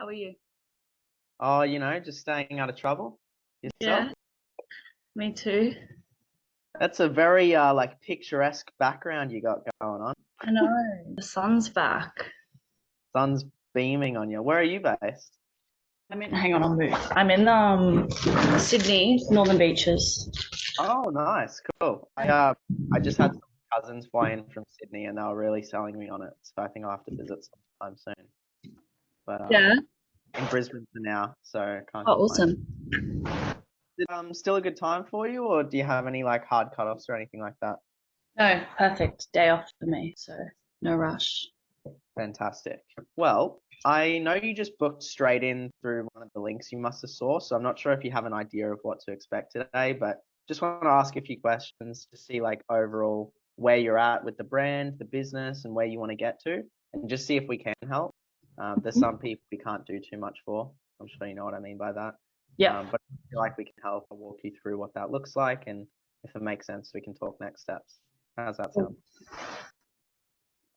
How are you? Oh, just staying out of trouble. Yourself? Yeah, me too. That's a very like picturesque background you got going on. I know. The sun's back. Sun's beaming on you. Where are you based? Hang on, I'll move. I'm in Sydney, Northern Beaches. Oh, nice, cool. I just had some cousins fly in from Sydney and they were really selling me on it. So I think I'll have to visit sometime soon. But Yeah. in Brisbane for now, so can't Oh, complain. awesome. Is it still a good time for you, or do you have any like hard cutoffs or anything like that? No, perfect day off for me, so no rush. Fantastic. Well, I know you just booked straight in through one of the links you must have saw, so I'm not sure if you have an idea of what to expect today, but just want to ask a few questions to see like overall where you're at with the brand, the business, and where you want to get to, and just see if we can help. There's some people we can't do too much for. I'm sure you know what I mean by that. Yep. But if you feel like we can help, I'll walk you through what that looks like, and if it makes sense, we can talk next steps. How's that sound?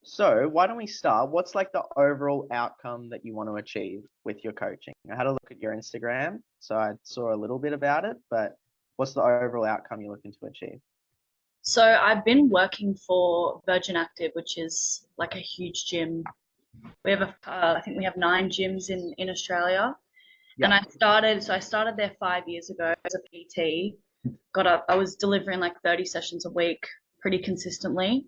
So why don't we start? What's like the overall outcome that you want to achieve with your coaching? I had a look at your Instagram, so I saw a little bit about it, but what's the overall outcome you're looking to achieve? So I've been working for Virgin Active, which is like a huge gym. We have I think we have 9 gyms in Australia. And Yeah. I started there 5 years ago as a PT. I was delivering like 30 sessions a week pretty consistently.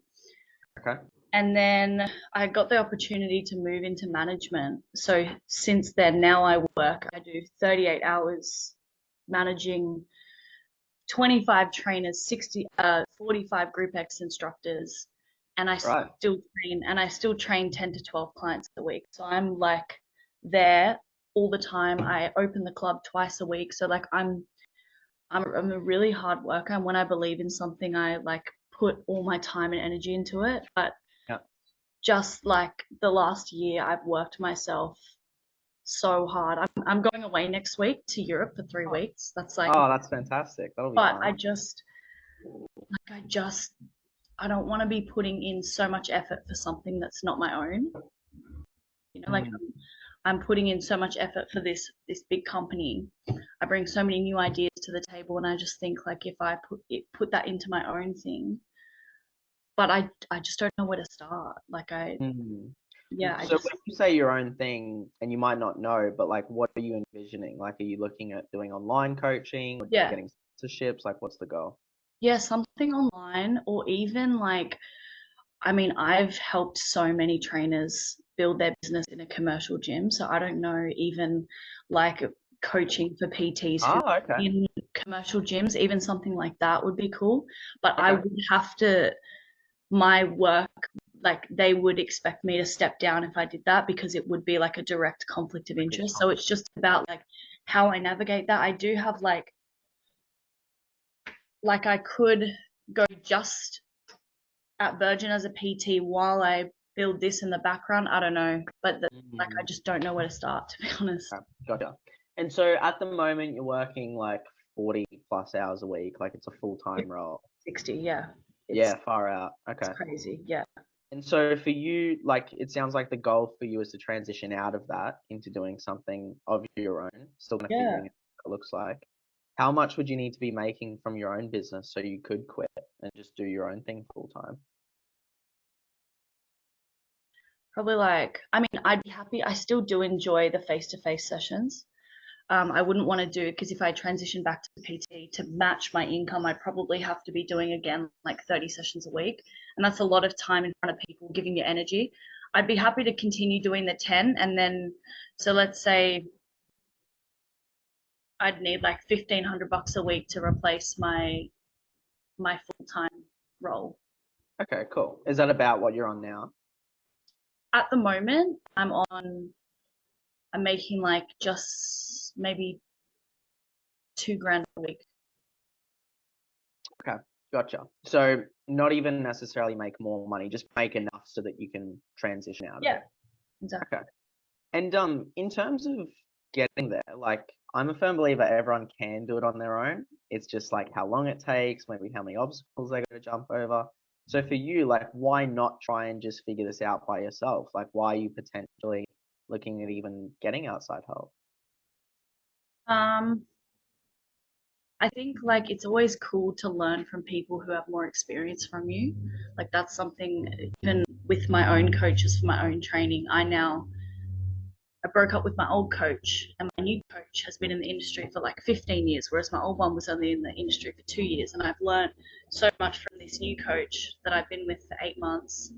Okay. And then I got the opportunity to move into management. So since then, now I do 38 hours managing 25 trainers, 45 Group X instructors, and Right. I still train 10 to 12 clients a week. So I'm like there all the time. I open the club twice a week. So like I'm a really hard worker, and when I believe in something, I like put all my time and energy into it. But Yeah. just like the last year, I've worked myself so hard. I'm going away next week to Europe for 3 weeks. That's like, Oh, that's fantastic. That'll be but fun. I just, I don't want to be putting in so much effort for something that's not my own. You know, like Mm, I'm putting in so much effort for this big company. I bring so many new ideas to the table, and I just think like if I put that into my own thing, but I just don't know where to start. mm. Yeah, I So just when you say your own thing, and you might not know, but like, what are you envisioning? Like, are you looking at doing online coaching or yeah. getting sponsorships? Like, what's the goal? Yeah, something online, or even like, I've helped so many trainers build their business in a commercial gym. So I don't know, even like coaching for PTs who Ah, okay. in commercial gyms, even something like that would be cool. But I Okay. would have to, my work, like they would expect me to step down if I did that because it would be like a direct conflict of interest. So it's just about like how I navigate that. I do have like I could go just at Virgin as a PT while I build this in the background. I don't know, but like I Mm. just don't know where to start, to be honest. Okay, gotcha. And so at the moment, you're working like 40 plus hours a week, like it's a full-time role. 60, yeah, Yeah, far out. it's Okay. crazy, yeah, And so for you, like it sounds like the goal for you is to transition out of that into doing something of your own, still kind of yeah. figuring out what it looks like. How much would you need to be making from your own business so you could quit and just do your own thing full time? Probably like, I'd be happy. I still do enjoy the face-to-face sessions. I wouldn't want to do because if I transition back to PT to match my income, I'd probably have to be doing again like 30 sessions a week, and that's a lot of time in front of people giving you energy. I'd be happy to continue doing the 10, and then so let's say I'd need like $1,500 a week to replace my full time role. Okay, cool. Is that about what you're on now? At the moment, I'm making like just maybe 2 grand a week. Okay, gotcha. So not even necessarily make more money, just make enough so that you can transition out of Yeah, it. exactly. Okay. And in terms of getting there, like I'm a firm believer everyone can do it on their own. It's just like how long it takes, maybe how many obstacles they got to jump over. So for you, like why not try and just figure this out by yourself? Like why are you potentially looking at even getting outside help? Um, I think like it's always cool to learn from people who have more experience from you. Like that's something even with my own coaches for my own training. I broke up with my old coach, and my new coach has been in the industry for like 15 years, whereas my old one was only in the industry for 2 years. And I've learned so much from this new coach that I've been with for 8 months.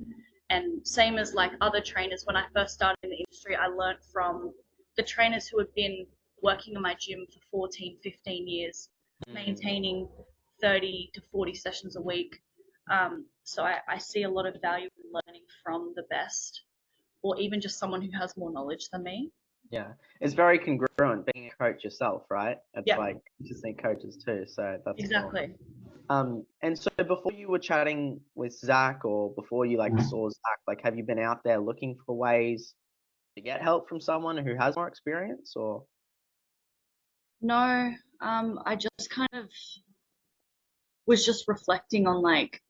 And same as like other trainers, when I first started in the industry, I learned from the trainers who have been working in my gym for 14, 15 years, Mm, maintaining 30 to 40 sessions a week. So I see a lot of value in learning from the best, or even just someone who has more knowledge than me. yeah, it's very congruent being a coach yourself, right? It's Yeah, like you just need coaches too, so that's cool. exactly. And so before you were chatting with Zach, or before you like saw Zach, like have you been out there looking for ways to get help from someone who has more experience, or? No, I just kind of was just reflecting on like,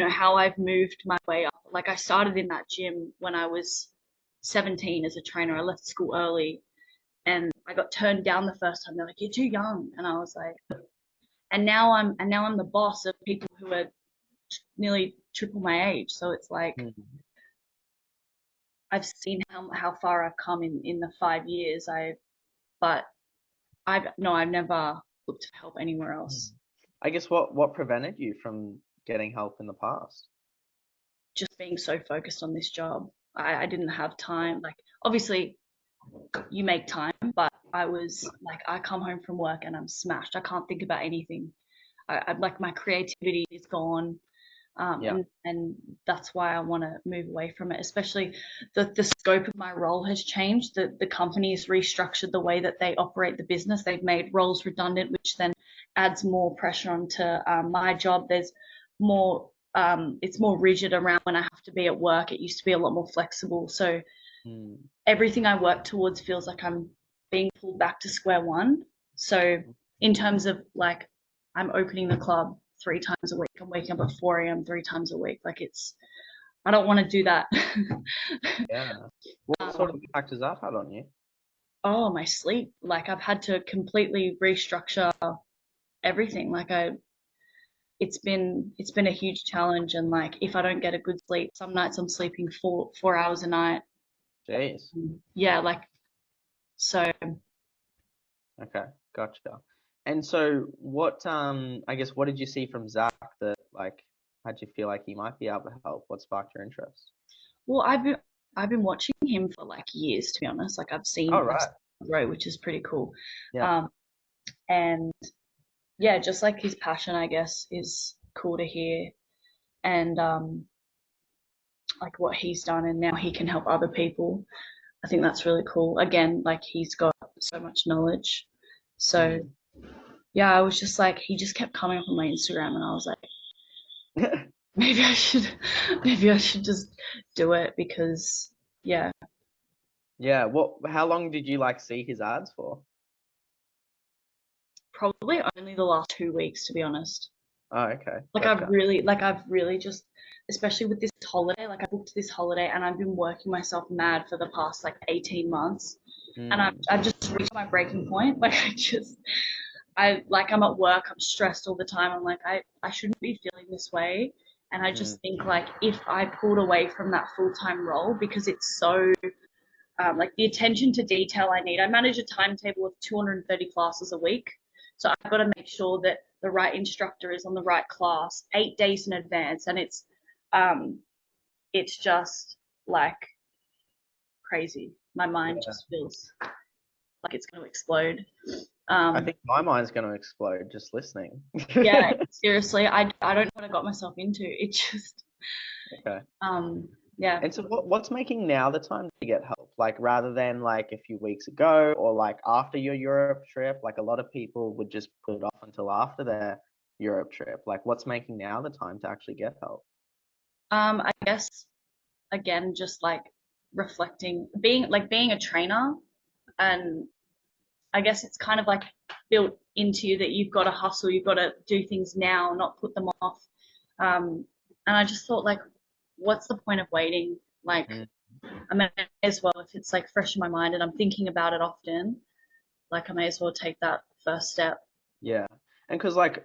how I've moved my way up. Like I started in that gym when I was 17 as a trainer. I left school early and I got turned down the first time. They're like, "You're too young." And I was like, and now I'm the boss of people who are nearly triple my age. So it's like Mm, I've seen how far I've come in the 5 years. But I've never looked for help anywhere mm. else. I guess what prevented you from getting help in the past? Just being so focused on this job. I didn't have time. Like obviously you make time, but I was like I come home from work and I'm smashed. I can't think about anything. I like my creativity is gone. Yeah. And that's why I want to move away from it. Especially the scope of my role has changed. The company has restructured the way that they operate the business. They've made roles redundant, which then adds more pressure onto my job. There's more. It's more rigid around when I have to be at work. It used to be a lot more flexible. So Mm. everything I work towards feels like I'm being pulled back to square one. So in terms of like I'm opening the club 3 times a week. I'm waking up at 4 a.m. 3 times a week. Like I don't want to do that. Yeah. What sort of um, impact has that had on you? oh, my sleep. Like I've had to completely restructure everything. It's been a huge challenge. And like if I don't get a good sleep, some nights I'm sleeping 4 hours a night. Jeez. Yeah, like so. Okay, gotcha. And so what I guess what did you see from Zach that like had you feel like he might be able to help? What sparked your interest? Well, I've been watching him for like years, to be honest. Like All I've right. seen him grow, which is pretty cool. Yeah. Um, and yeah, just like his passion, I guess, is cool to hear. And like what he's done, and now he can help other people. I think that's really cool. Again, like he's got so much knowledge. So Mm. yeah, I was just like, he just kept coming up on my Instagram, and I was like, maybe I should, maybe I should just do it because yeah, Yeah. How long did you like see his ads for? probably only the last 2 weeks, to be honest. Oh, okay. Gotcha. Like I've really just, especially with this holiday, like I booked this holiday and I've been working myself mad for the past like 18 months. And Mm. I've just reached my breaking point. Like I'm at work, I'm stressed all the time. I'm like, I shouldn't be feeling this way. And I Mm. just think like if I pulled away from that full-time role because it's so like the attention to detail I need. I manage a timetable of 230 classes a week. So I've got to make sure that the right instructor is on the right class 8 days in advance. And um, it's just like crazy. My mind Yeah. just feels like it's going to explode. I Um, think my mind's gonna explode just listening. yeah, seriously, I don't know what I got myself into. It just, Okay. yeah. And so what's making now the time to get help? Like rather than like a few weeks ago or like after your Europe trip, like a lot of people would just put it off until after their Europe trip. Like what's making now the time to actually get help? I guess again, just like reflecting, being a trainer, and I guess it's kind of like built into you that you've got to hustle, you've got to do things now, not put them off. And I just thought, like, what's the point of waiting? Like, Mm. I may as well, if it's like fresh in my mind and I'm thinking about it often, like I may as well take that first step. Yeah. And because like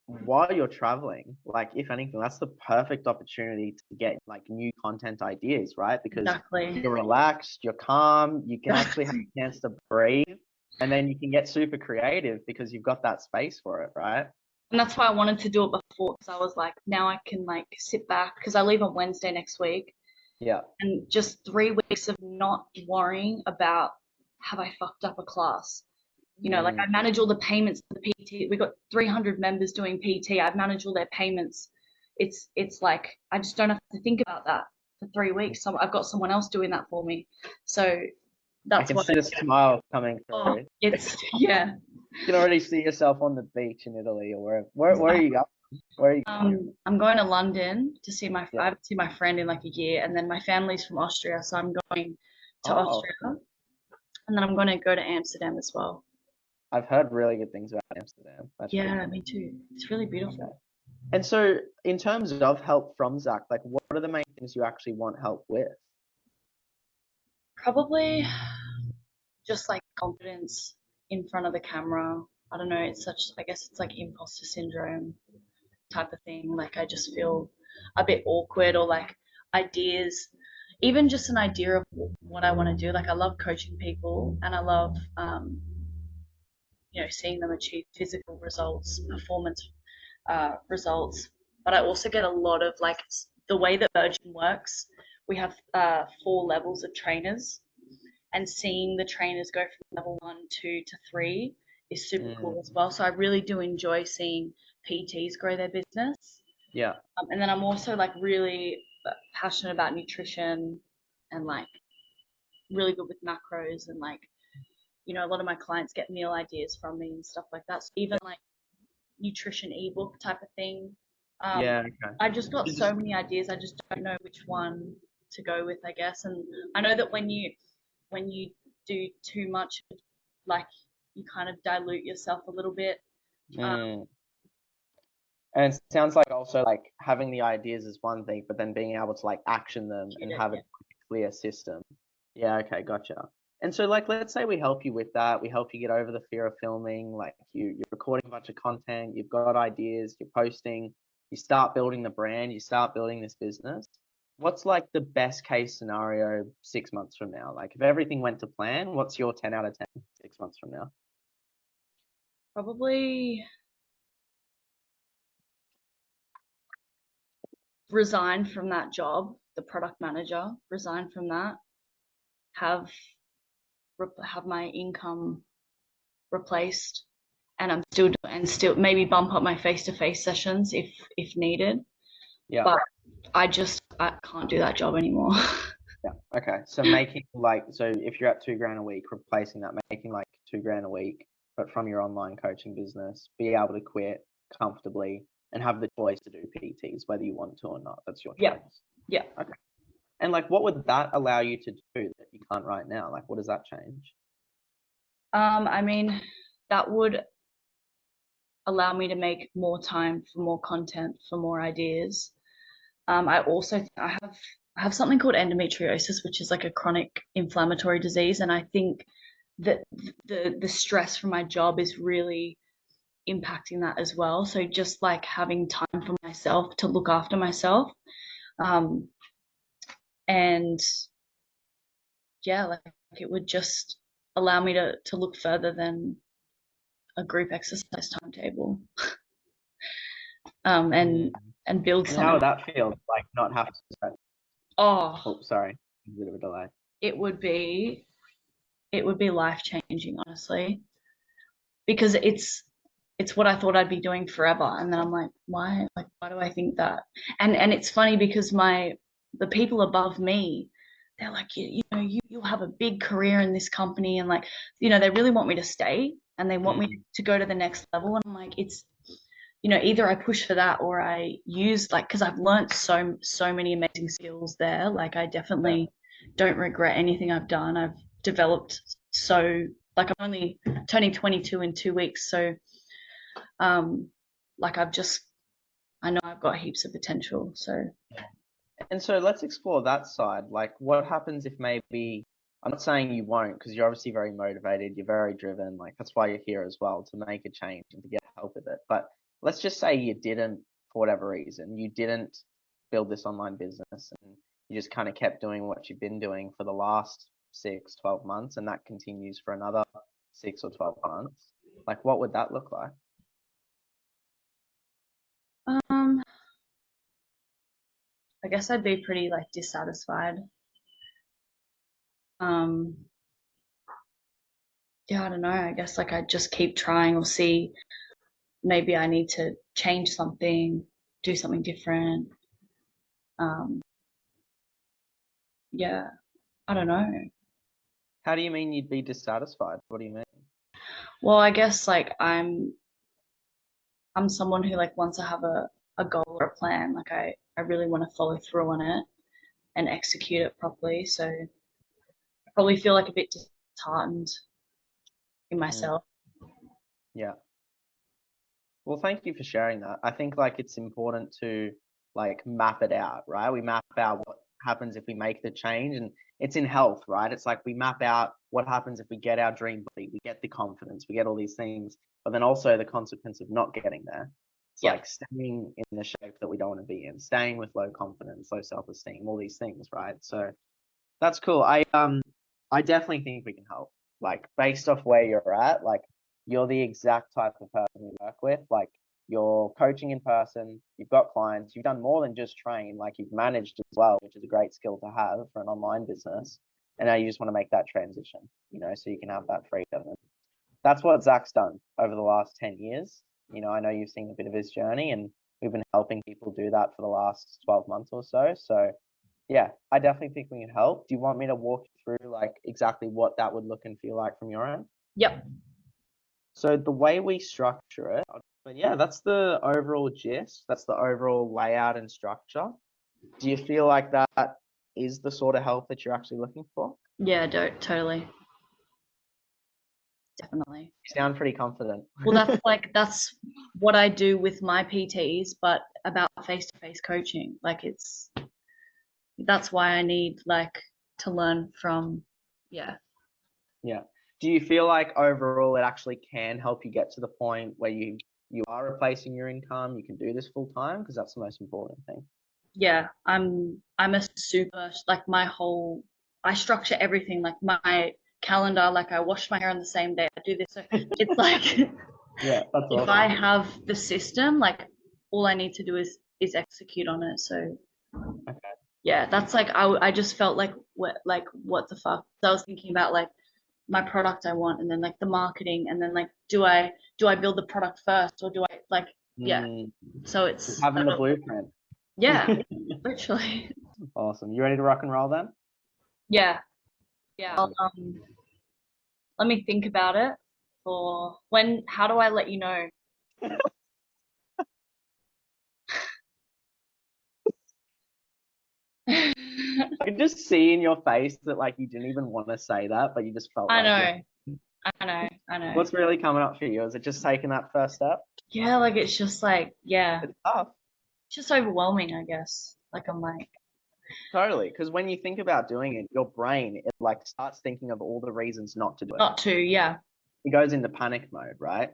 while you're traveling, like if anything, that's the perfect opportunity to get like new content ideas, right? Because Exactly. you're relaxed, you're calm, you can actually have a chance to breathe, and then you can get super creative because you've got that space for it, right? And that's why I wanted to do it before, because I was like, now I can like sit back because I leave on Wednesday next week, Yeah. and just 3 weeks of not worrying about have I fucked up a class. Like Mm. I manage all the payments for the PT. We got 300 members doing PT. I manage all their payments. It's like I just don't have to think about that for 3 weeks. So I've got someone else doing that for me. So I that's can what. see the smile coming Oh, through. it's yeah. You can already see yourself on the beach in Italy or wherever. Where are you going? Where are you going? I'm going to London to see Yeah. I haven't seen my friend in like a year, and then my family's from Austria, so I'm going to Oh, Austria, and then I'm going to go to Amsterdam as well. I've heard really good things about Amsterdam. That's really Yeah, cool. me too. It's really Okay. beautiful. And so, in terms of help from Zach, like what are the main things you actually want help with? Probably just like confidence in front of the camera. I don't know, it's such, I guess it's like imposter syndrome type of thing. Like I just feel a bit awkward, or like ideas, even just an idea of what I want to do. Like I love coaching people, and I love, seeing them achieve physical results, performance results. But I also get a lot of like the way that Virgin works. We have 4 levels of trainers, and seeing the trainers go from level 1, 2 to 3 is super Mm, cool as well. So I really do enjoy seeing PTs grow their business. yeah. And then I'm also like really passionate about nutrition, and like really good with macros, and like a lot of my clients get meal ideas from me and stuff like that. So even like nutrition ebook type of thing. Um, Yeah. Okay. I just got So so just many ideas. I just don't know which one to go with, I guess. And I know that when you do too much, like you kind of dilute yourself a little bit. Um, mm. And it sounds like also like having the ideas is one thing, but then being able to like action them and have a yeah. clear system. Yeah, okay, gotcha. And so like let's say we help you with that, we help you get over the fear of filming, like you're recording a bunch of content, you've got ideas, you're posting, you start building the brand, you start building this business. What's like the best case scenario 6 months from now? Like if everything went to plan, what's your 10 out of 10 6 months from now? Probably resign from that job, the product manager, resign from that, have have my income replaced, and still maybe bump up my face-to-face sessions if needed. Yeah. But I can't do that job anymore. Yeah. Okay. So making like if you're at 2 grand a week, replacing that, making like 2 grand a week, but from your online coaching business, be able to quit comfortably and have the choice to do PTs, whether you want to or not. That's your Yeah, choice. yeah. Okay. And like what would that allow you to do that you can't right now? Like what does that change? I mean, that would allow me to make more time for more content, for more ideas. I also I have something called endometriosis, which is like a chronic inflammatory disease, and I think that the stress from my job is really impacting that as well. So just like having time for myself to look after myself, um, and yeah, like it would just allow me to look further than a group exercise timetable, Mm. and build And how something. would that feel? Like not have to. Oh, Oh, sorry, a bit of a delay. it would be life changing, honestly, because it's what I thought I'd be doing forever, and then I'm like, why do I think that? And it's funny because the people above me, they're like, you'll have a big career in this company, and like, they really want me to stay, and they want me Mm. to go to the next level, and I'm like, either I push for that, or I use, like, because I've learned so many amazing skills there. Like I Yeah. definitely don't regret anything I've done. I've developed so, like, I'm only turning 22 in 2 weeks, so um like I know I've got heaps of potential. So And so let's explore that side. Like, what happens if maybe, I'm not saying you won't, because you're obviously very motivated, you're very driven, like, that's why you're here as well, to make a change and to get help with it. But let's just say you didn't, for whatever reason, you didn't build this online business and you just kind of kept doing what you've been doing for the last 6, 12 months, and that continues for another 6 or 12 months. Like, what would that look like? Um, I guess I'd be pretty like dissatisfied. Um, yeah, I don't know. I guess like I'd just keep trying or see maybe I need to change something, do something different. Um, yeah, I don't know. How do you mean you'd be dissatisfied? What do you mean? Well, I guess like I'm someone who like once I have a goal or a plan, like I really want to follow through on it and execute it properly. So I probably feel like a bit disheartened in Mm, myself. yeah. Well, thank you for sharing that. I think like it's important to like map it out, right? We map out what happens if we make the change, and it's in health, right? It's like we map out what happens if we get our dream body, we get the confidence, we get all these things, but then also the consequence of not getting there. It's Yep. like staying in the shape that we don't want to be in, staying with low confidence, low self-esteem, all these things, right? So that's cool. I definitely think we can help. Like based off where you're at, like you're the exact type of person we work with. Like you're coaching in person, you've got clients, you've done more than just train, like you've managed as well, which is a great skill to have for an online business. And now you just want to make that transition, so you can have that freedom. And that's what Zach's done over the last 10 years. I know you've seen a bit of his journey, and we've been helping people do that for the last 12 months or so. So yeah, I definitely think we can help. Do you want me to walk you through like exactly what that would look and feel like from your end? Yep. So the way we structure it, but yeah, that's the overall gist. That's the overall layout and structure. Do you feel like that is the sort of help that you're actually looking for? Yeah, totally. Definitely. You sound pretty confident. Well, that's what I do with my PTs, but about face-to-face coaching. Like that's why I need like to learn from, yeah. Yeah. Do you feel like overall it actually can help you get to the point where you are replacing your income, you can do this full time? Because that's the most important thing. Yeah, I'm a super like my whole I structure everything like my calendar, like I wash my hair on the same day. I do this. So it's like Yeah, that's if I awesome. have the system, like all I need to do is execute on it. So Okay. yeah, that's like I just felt like what the fuck. So I was thinking about like my product I want and then like the marketing and then like do I build the product first or do I like yeah. Mm, So just it's I having the don't know. blueprint. Yeah, literally. Awesome. You ready to rock and roll then? Yeah. Yeah. Let me think about it for when how do I let you know? I could just see in your face that like you didn't even want to say that, but you just felt I like you. know. I know. I know. What's really coming up for you? Is it just taking that first step? Yeah, like it's just like yeah. It's tough. It's just overwhelming, I guess. Like I'm like Totally. Because when you think about doing it, your brain, it like starts thinking of all the reasons not to do it. not to, yeah. It goes into panic mode, right?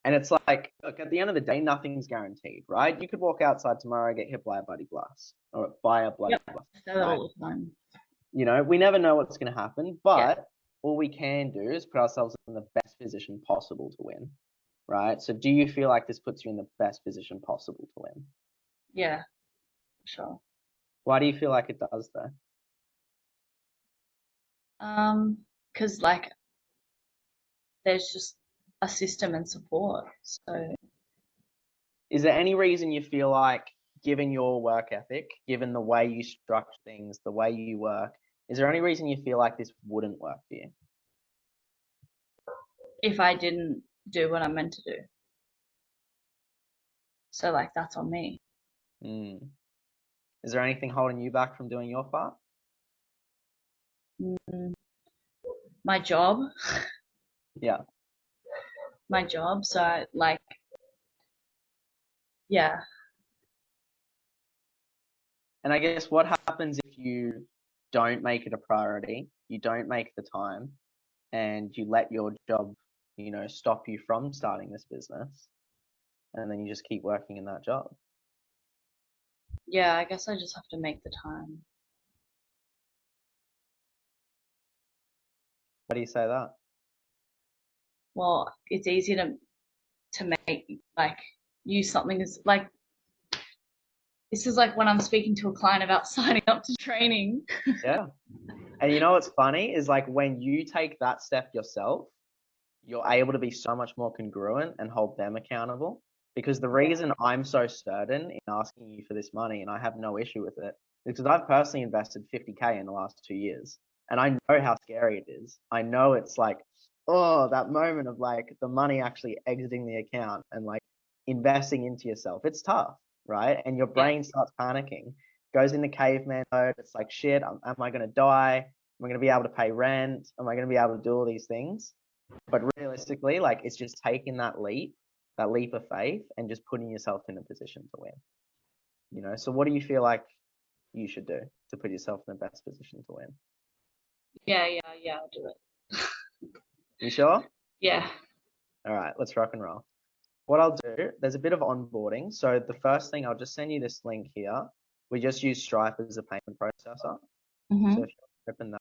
And it's like, look, at the end of the day, nothing's guaranteed, right? You could walk outside tomorrow, get hit by a bloody blast or by a bloody Yep. blast, I say that right? all the time. We never know what's going to happen, Yeah. but all we can do is put ourselves in the best position possible to win, right? So do you feel like this puts you in the best position possible to win? Yeah, sure. Why do you feel like it does though? Because like there's just a system and support. So Is there any reason you feel like, given your work ethic, given the way you structure things, the way you work, is there any reason you feel like this wouldn't work for you? if I didn't do what I'm meant to do. So like that's on me. Mm. Is there anything holding you back from doing your part? Mm, my job, Yeah. my job. So I, like yeah, And I guess what happens if you don't make it a priority, you don't make the time, and you let your job, stop you from starting this business, and then you just keep working in that job? Yeah, I guess I just have to make the time. What do you say that? Well, it's easier to make like use something as like this is like when I'm speaking to a client about signing up to training. Yeah. And you know what's funny is like when you take that step yourself, you're able to be so much more congruent and hold them accountable. Because the Yeah. reason I'm so certain in asking you for this money and I have no issue with it is because I've personally invested 50K in the last 2 years. And I know how scary it is. I know it's like, oh, that moment of like the money actually exiting the account and like investing into yourself. It's tough, right? And your Yeah. brain starts panicking, goes into caveman mode. It's like, shit, am I going to die? Am I going to be able to pay rent? Am I going to be able to do all these things? But realistically, like it's just taking that leap of faith and just putting yourself in a position to win. So what do you feel like you should do to put yourself in the best position to win? Yeah, I'll do it. You sure? Yeah. All right, let's rock and roll. What I'll do, there's a bit of onboarding. So the first thing, I'll just send you this link here. We just use Stripe as a payment processor. So Hmm. if you open that